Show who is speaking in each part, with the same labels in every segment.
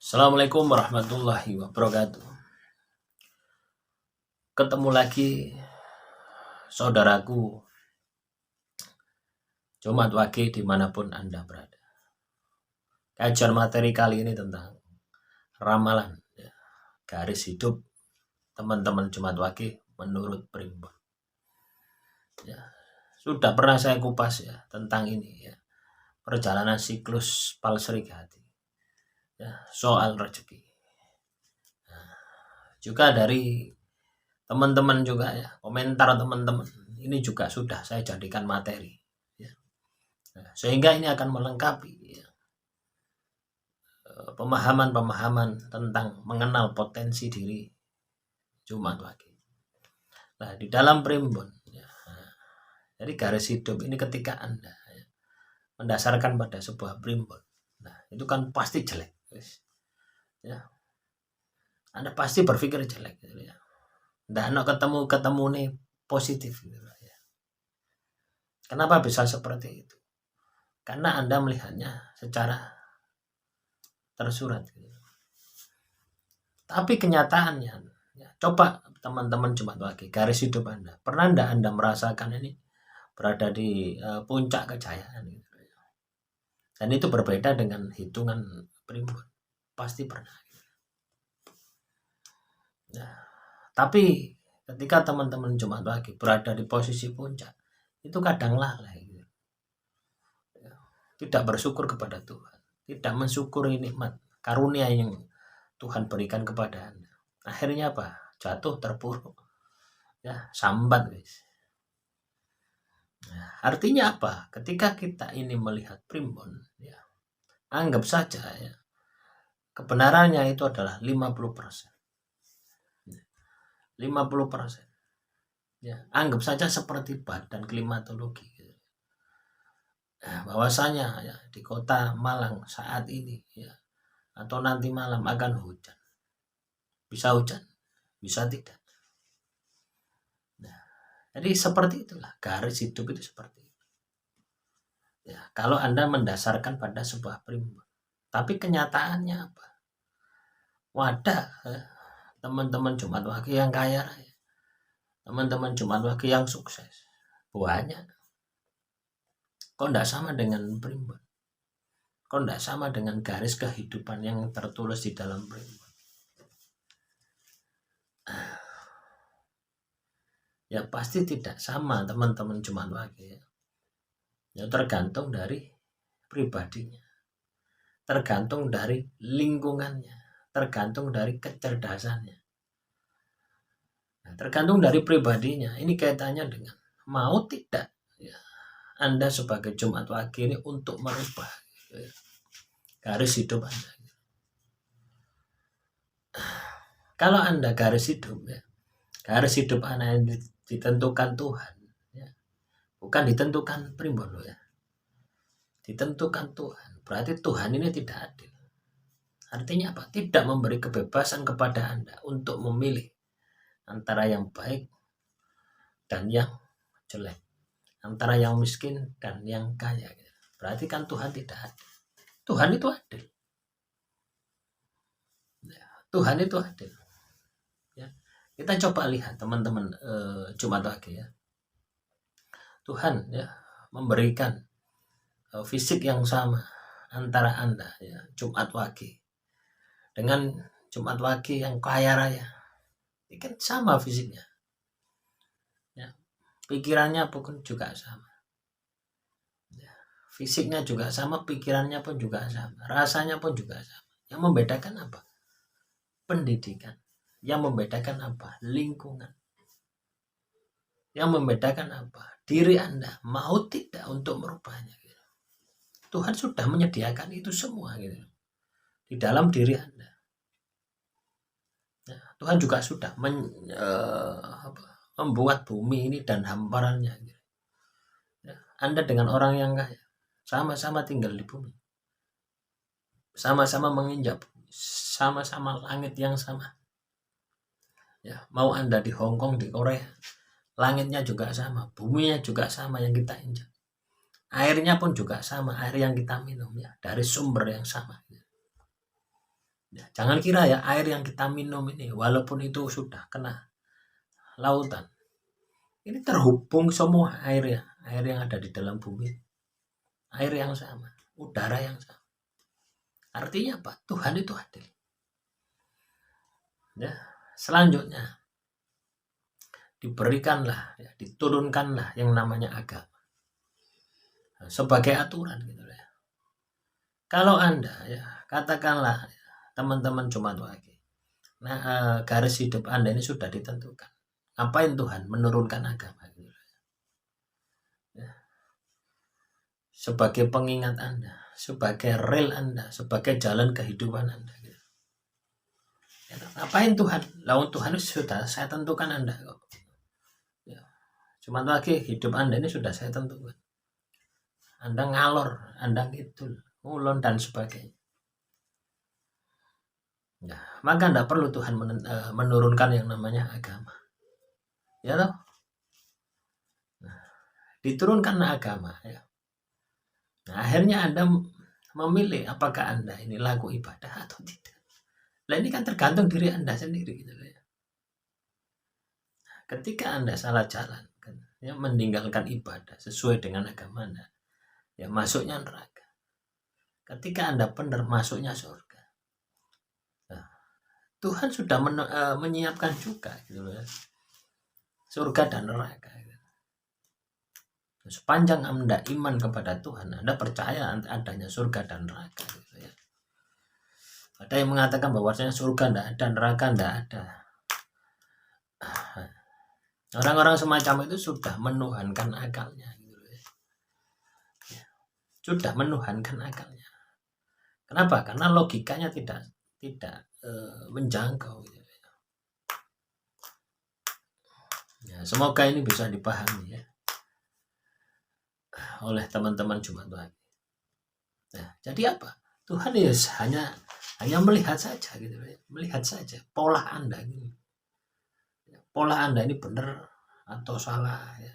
Speaker 1: Assalamualaikum warahmatullahi wabarakatuh. Ketemu lagi saudaraku Jumat Wage dimanapun Anda berada. Kajian materi kali ini tentang ramalan garis hidup teman-teman Jumat Wage menurut Primbon. Sudah pernah saya kupas tentang ini perjalanan siklus Palsrikati soal rezeki. Juga dari teman-teman juga komentar teman-teman ini juga sudah saya jadikan materi sehingga ini akan melengkapi pemahaman-pemahaman tentang mengenal potensi diri Jumat Wage. Nah, di dalam Primbon jadi garis hidup ini ketika Anda mendasarkan pada sebuah Primbon, nah itu kan pasti jelek Anda pasti berpikir jelek nggak ada ketemu nih positif Kenapa bisa seperti itu? Karena Anda melihatnya secara tersurat Tapi kenyataannya coba teman-teman Jumat Wage garis hidup Anda, pernah enggak Anda merasakan ini berada di puncak kejayaan dan itu berbeda dengan hitungan Primbon? Pasti pernah. Tapi ketika teman-teman Jumat Wage berada di posisi puncak, itu kadang lalai tidak bersyukur kepada Tuhan, tidak mensyukuri nikmat karunia yang Tuhan berikan kepada Anda. Akhirnya apa? Jatuh terpuruk sambat artinya apa? Ketika kita ini melihat Primbon anggap saja kebenarannya itu adalah 50%. 50%. Anggap saja seperti badan klimatologi bahwasanya di kota Malang saat ini atau nanti malam akan hujan. Bisa hujan, bisa tidak. Jadi seperti itulah garis hidup itu seperti itu. Kalau Anda mendasarkan pada sebuah Primbon. Tapi kenyataannya apa? Wadah teman-teman Jumat Wage yang kaya raya, teman-teman Jumat Wage yang sukses, banyak. Kok tidak sama dengan Primbon? Kok tidak sama dengan garis kehidupan yang tertulis di dalam Primbon? Ya pasti tidak sama teman-teman Jumat Wage tergantung dari pribadinya, tergantung dari lingkungannya, tergantung dari kecerdasannya, tergantung dari pribadinya. Ini kaitannya dengan mau tidak Anda sebagai Jumat Wage ini untuk merubah garis hidup Anda. Kalau Anda garis hidup Anda yang ditentukan Tuhan bukan ditentukan Primbon ditentukan Tuhan, berarti Tuhan ini tidak adil. Artinya apa? Tidak memberi kebebasan kepada Anda untuk memilih antara yang baik dan yang jelek, antara yang miskin dan yang kaya. Berarti kan Tuhan tidak adil. Tuhan itu adil. Tuhan itu adil. Kita coba lihat teman-teman Jumat Wage Tuhan memberikan fisik yang sama antara Anda Jumat Wage dengan Jumat Wage yang kaya raya. Ini kan sama fisiknya. Pikirannya pun juga sama. Fisiknya juga sama, pikirannya pun juga sama, rasanya pun juga sama. Yang membedakan apa? Pendidikan. Yang membedakan apa? Lingkungan. Yang membedakan apa? Diri Anda mau tidak untuk merubahnya. Tuhan sudah menyediakan itu semua di dalam diri Anda. Tuhan juga sudah membuat bumi ini dan hamparannya. Anda dengan orang yang kaya sama-sama tinggal di bumi, sama-sama menginjak bumi, sama-sama langit yang sama. Mau Anda di Hong Kong, di Korea, langitnya juga sama, buminya juga sama yang kita injak. Airnya pun juga sama, air yang kita minum dari sumber yang sama. Ya, jangan kira ya air yang kita minum ini walaupun itu sudah kena lautan, ini terhubung semua air yang ada di dalam bumi, air yang sama, udara yang sama. Artinya apa? Tuhan itu adil. Ya, selanjutnya diberikanlah, ya, diturunkanlah yang namanya agama sebagai aturan gitu ya. Kalau Anda ya katakanlah ya, teman-teman Jumat Wage, nah garis hidup Anda ini sudah ditentukan. Ngapain Tuhan menurunkan agama gitu ya. Sebagai pengingat Anda, sebagai rel Anda, sebagai jalan kehidupan Anda gitu. Ya, ngapain Tuhan? Lawan Tuhan itu sudah saya tentukan Anda kok. Ya. Jumat Wage hidup Anda ini sudah saya tentukan. Anda ngalor, Anda ngidul, ngulon dan sebagainya. Nah, maka tidak perlu Tuhan menurunkan yang namanya agama. Ya toh? Nah, diturunkan agama ya. Nah, akhirnya Anda memilih apakah Anda ini laku ibadah atau tidak. Nah, ini kan tergantung diri Anda sendiri gitu ya. Ketika Anda salah jalan kan, ya meninggalkan ibadah sesuai dengan agama Anda, ya masuknya neraka. Ketika Anda benar masuknya surga. Nah, Tuhan sudah menyiapkan juga gitu ya. Surga dan neraka. Sepanjang Anda iman kepada Tuhan, Anda percaya adanya surga dan neraka gitu ya. Ada yang mengatakan bahwasanya surga tidak ada, neraka tidak ada. Orang-orang semacam itu sudah menuhankan akalnya gitu ya. Sudah menuhankan akalnya. Kenapa? Karena logikanya tidak menjangkau gitu ya. Ya, semoga ini bisa dipahami ya oleh teman-teman Jumat Wage. Nah, jadi apa? Tuhan ya hanya melihat saja gitu ya. Melihat saja pola Anda gitu. Pola Anda ini benar atau salah ya.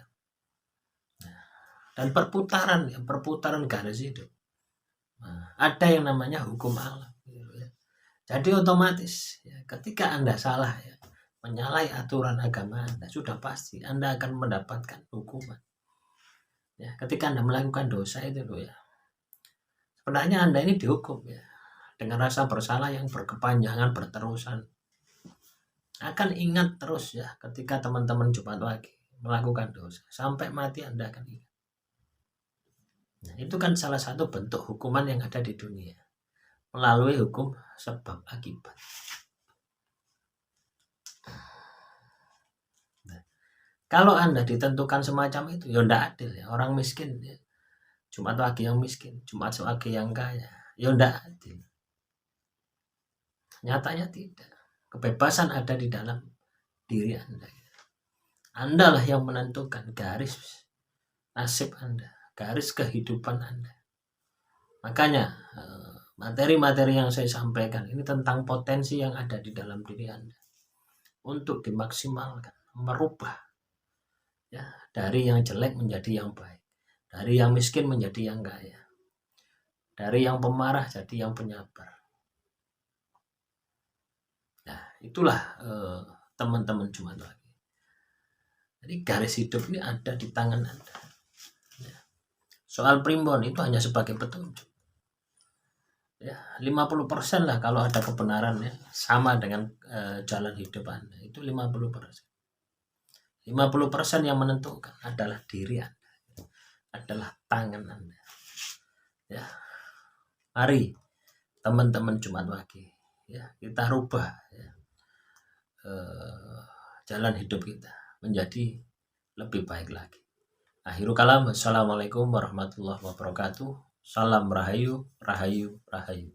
Speaker 1: Nah, dan perputaran garis hidup. Nah, ada yang namanya hukum alam gitu ya. Jadi otomatis ya, ketika Anda salah ya, menyalahi aturan agama Anda, sudah pasti Anda akan mendapatkan hukuman. Ya, ketika Anda melakukan dosa itu loh ya. Sebenarnya Anda ini dihukum ya dengan rasa bersalah yang berkepanjangan berterusan. Akan ingat terus ya ketika teman-teman Jumat Wage melakukan dosa sampai mati Anda akan ingat. Nah, itu kan salah satu bentuk hukuman yang ada di dunia melalui hukum sebab akibat. Nah, kalau Anda ditentukan semacam itu, ya tidak adil ya. Orang miskin ya. Jumat Wage yang miskin, Jumat Wage yang kaya, ya tidak adil. Nyatanya tidak. Kebebasan ada di dalam diri Anda. Anda lah yang menentukan garis nasib Anda, garis kehidupan Anda. Makanya materi-materi yang saya sampaikan ini tentang potensi yang ada di dalam diri Anda untuk dimaksimalkan, merubah ya dari yang jelek menjadi yang baik, dari yang miskin menjadi yang kaya, dari yang pemarah jadi yang penyabar. Nah, itulah teman-teman Jumat Wage. Jadi garis hidup ini ada di tangan Anda. Ya. Soal primbon itu hanya sebagai petunjuk. Ya, 50% lah kalau ada kebenaran ya, sama dengan jalan hidup Anda. Itu 50%. 50% yang menentukan adalah diri Anda. Adalah tangan Anda. Ya. Mari teman-teman Jumat Wage ya, kita rubah ya, jalan hidup kita menjadi lebih baik lagi. Akhirul kalam, assalamualaikum warahmatullahi wabarakatuh. Salam rahayu, rahayu, rahayu.